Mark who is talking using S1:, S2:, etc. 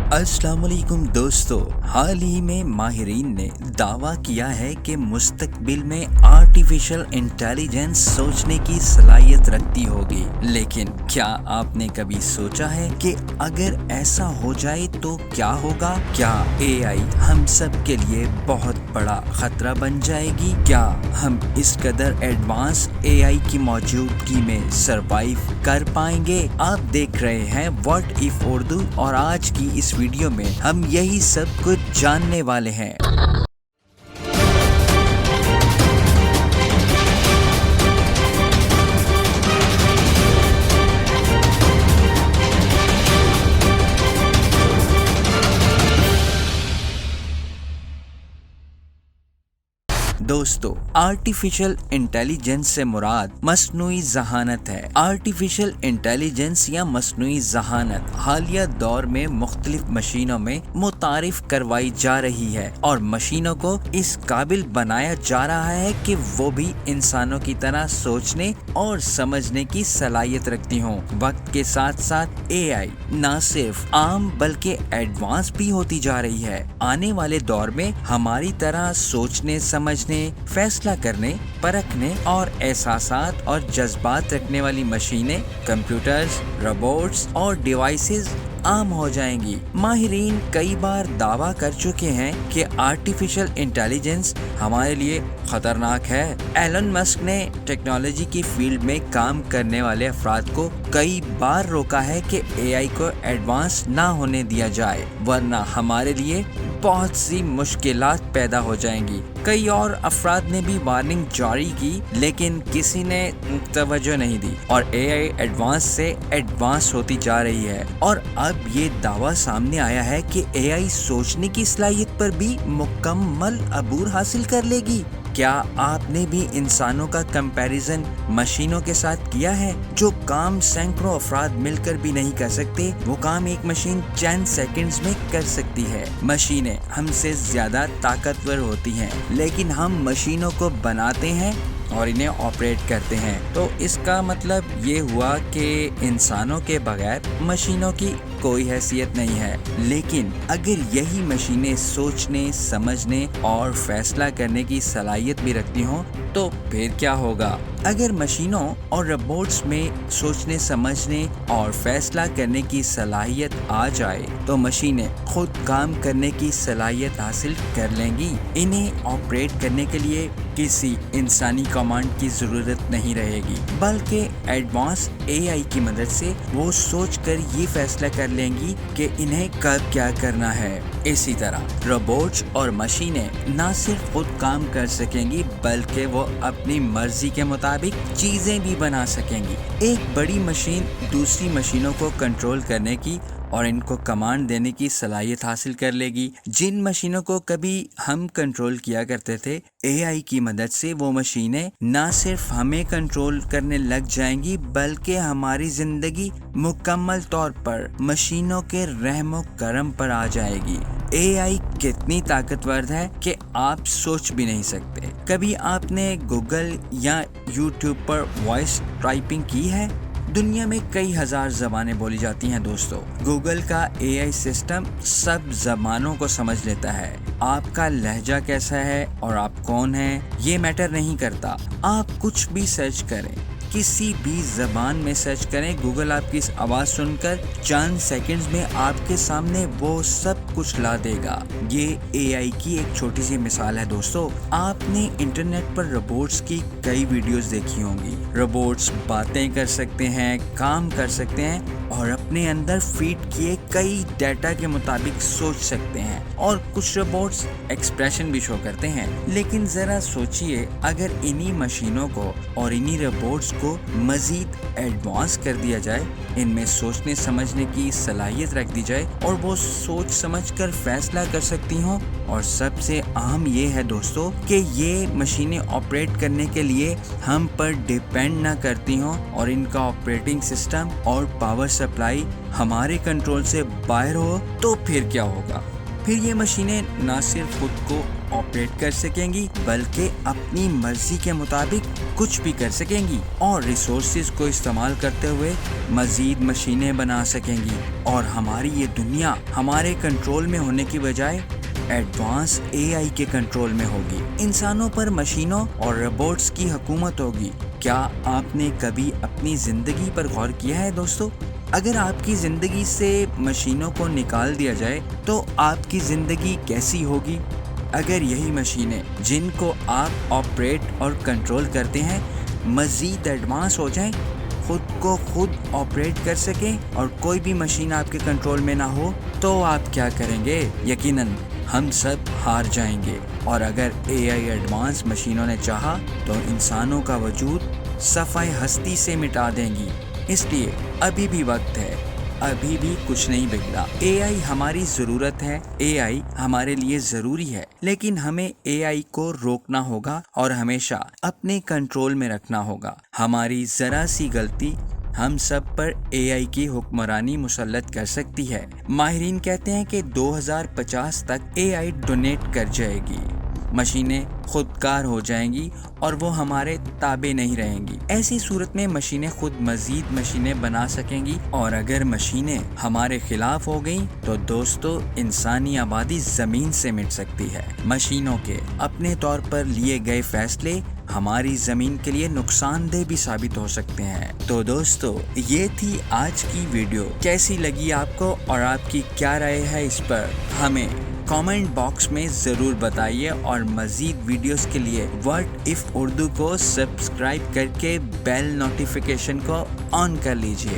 S1: अस्सलाम वालेकुम दोस्तों, हाल ही में माहिरीन ने दावा किया है कि मुस्तकबिल में आर्टिफिशियल इंटेलिजेंस सोचने की सलाहियत रखती होगी। लेकिन क्या आपने कभी सोचा है कि अगर ऐसा हो जाए तो क्या होगा? क्या एआई हम सब के लिए बहुत बड़ा खतरा बन जाएगी? क्या हम इस कदर एडवांस एआई की मौजूदगी में सरवाइव कर पाएंगे? आप देख रहे हैं व्हाट इफ उर्दू और आज की इस वीडियो में हम यही सब कुछ जानने वाले हैं। दोस्तों, आर्टिफिशियल इंटेलिजेंस से मुराद मस्नूई ज़हानत है। आर्टिफिशियल इंटेलिजेंस या मस्नूई ज़हानत हालिया दौर में मुख्तलिफ मशीनों में मुतारिफ करवाई जा रही है और मशीनों को इस काबिल बनाया जा रहा है कि वो भी इंसानों की तरह सोचने और समझने की सलाहियत रखती हों। वक्त के साथ साथ एआई न सिर्फ आम बल्कि एडवांस भी होती जा रही है। आने वाले दौर में हमारी तरह सोचने, समझने, फैसला करने, परखने और एहसासात और जज्बात रखने वाली मशीनें, कंप्यूटर्स, रोबोट्स और डिवाइसेस आम हो जाएंगी। माहिरीन कई बार दावा कर चुके हैं कि आर्टिफिशियल इंटेलिजेंस हमारे लिए खतरनाक है। एलन मस्क ने टेक्नोलॉजी की फील्ड में काम करने वाले अफराद को कई बार रोका है कि एआई को एडवांस ना होने दिया जाए, वरना हमारे लिए बहुत सी मुश्किलात पैदा हो जाएंगी। कई और अफराद ने भी वार्निंग जारी की, लेकिन किसी ने तवज्जो नहीं दी और एआई एडवांस से एडवांस होती जा रही है। और अब ये दावा सामने आया है कि एआई सोचने की सलाहियत पर भी मुकम्मल अबूर हासिल कर लेगी। क्या आपने भी इंसानों का कंपैरिजन मशीनों के साथ किया है? जो काम सैकड़ों अफराद मिलकर भी नहीं कर सकते, वो काम एक मशीन चंद सेकंड्स में कर सकती है। मशीनें हमसे ज्यादा ताकतवर होती हैं, लेकिन हम मशीनों को बनाते हैं और इन्हें ऑपरेट करते हैं। तो इसका मतलब ये हुआ कि इंसानों के बगैर मशीनों की कोई हैसियत नहीं है। लेकिन अगर यही मशीनें सोचने, समझने और फैसला करने की सलाहियत भी रखती हों तो फिर क्या होगा? अगर मशीनों और रोबोट्स में सोचने, समझने और फैसला करने की सलाहियत आ जाए तो मशीनें खुद काम करने की सलाहियत हासिल कर लेंगी। इन्हें ऑपरेट करने के लिए किसी इंसानी कमांड की जरूरत नहीं रहेगी, बल्कि एडवांस एआई की मदद से वो सोचकर ये फैसला कर लेंगी कि इन्हें कब क्या करना है। इसी तरह रोबोट्स और मशीनें न सिर्फ खुद काम कर सकेंगी, बल्कि वो अपनी मर्जी के मुताबिक चीजें भी बना सकेंगी। एक बड़ी मशीन दूसरी मशीनों को कंट्रोल करने की और इनको कमांड देने की सलाहियत हासिल कर लेगी। जिन मशीनों को कभी हम कंट्रोल किया करते थे, एआई की मदद से वो मशीनें न सिर्फ हमें कंट्रोल करने लग जाएंगी, बल्कि हमारी जिंदगी मुकम्मल तौर पर मशीनों के रहमो करम पर आ जाएगी। एआई कितनी ताकतवर है कि आप सोच भी नहीं सकते। कभी आपने गूगल या यूट्यूब पर वॉइस टाइपिंग की है? दुनिया में कई हजार ज़बानें बोली जाती हैं दोस्तों। गूगल का एआई सिस्टम सब ज़बानों को समझ लेता है। आपका लहजा कैसा है और आप कौन हैं ये मैटर नहीं करता। आप कुछ भी सर्च करें, किसी भी ज़बान में सर्च करें, गूगल आपकी इस आवाज़ सुनकर चंद सेकंड्स में आपके सामने वो सब कुछ ला देगा। ये एआई की एक छोटी सी मिसाल है दोस्तों। आपने इंटरनेट पर रोबोट्स की कई वीडियोस देखी होंगी। रोबोट्स बातें कर सकते हैं, काम कर सकते हैं और अपने अंदर फीड किए कई डाटा के मुताबिक सोच सकते हैं, और कुछ रोबोट्स एक्सप्रेशन भी शो करते हैं। लेकिन जरा सोचिए, अगर इन्हीं मशीनों को और इन्हीं रोबोट्स को मजीद एडवांस कर दिया जाए, इनमें सोचने समझने की सलाहियत रख दी जाए और वो सोच समझकर फैसला कर सकती हों। और सबसे अहम ये है दोस्तों कि ये मशीनें ऑपरेट करने के लिए हम पर डिपेंड ना करती हों और इनका ऑपरेटिंग सिस्टम और पावर सप्लाई हमारे कंट्रोल से बाहर हो, तो फिर क्या होगा? फिर ये मशीनें ना सिर्फ खुद को ऑपरेट कर सकेंगी बल्कि अपनी मर्जी के मुताबिक कुछ भी कर सकेंगी और रिसोर्सेज को इस्तेमाल करते हुए मजीद मशीनें बना सकेंगी और हमारी ये दुनिया हमारे कंट्रोल में होने की बजाय एडवांस AI के कंट्रोल में होगी। इंसानों पर मशीनों और रोबोट्स की हुकूमत होगी। क्या आपने कभी अपनी जिंदगी पर गौर किया है दोस्तों? अगर आपकी जिंदगी से मशीनों को निकाल दिया जाए तो आपकी जिंदगी कैसी होगी? अगर यही मशीनें जिनको आप ऑपरेट और कंट्रोल करते हैं मजीद एडवांस हो जाएं, खुद को खुद ऑपरेट कर सकें और कोई भी मशीन आपके कंट्रोल में ना हो, तो आप क्या करेंगे? यकीनन हम सब हार जाएंगे। और अगर AI एडवांस मशीनों ने चाहा तो इंसानों का वजूद सफाई हस्ती से मिटा देंगी। इसलिए अभी भी वक्त है, अभी भी कुछ नहीं बिगड़ा। AI हमारी ज़रूरत है, AI हमारे लिए ज़रूरी है, लेकिन हमें AI को रोकना होगा और हमेशा अपने कंट्रोल में रखना होगा। हमारी ज़रा सी गलती हम सब पर AI की हुक्मरानी मुसल्लत कर सकती है। माहिरीन कहते हैं कि 2050 तक AI डोनेट कर जाएगी, मशीनें खुदकार हो जाएंगी और वो हमारे ताबे नहीं रहेंगी। ऐसी सूरत में मशीनें खुद मजीद मशीनें बना सकेंगी और अगर मशीनें हमारे खिलाफ हो गईं तो दोस्तों इंसानी आबादी जमीन से मिट सकती है। मशीनों के अपने तौर पर लिए गए फैसले हमारी जमीन के लिए नुकसानदेह भी साबित हो सकते हैं। तो दोस्तों ये थी आज की वीडियो। कैसी लगी आपको और आपकी क्या राय है इस पर हमें कमेंट बॉक्स में ज़रूर बताइए और मज़ीद वीडियोस के लिए व्हाट इफ़ उर्दू को सब्सक्राइब करके बेल नोटिफिकेशन को ऑन कर लीजिए।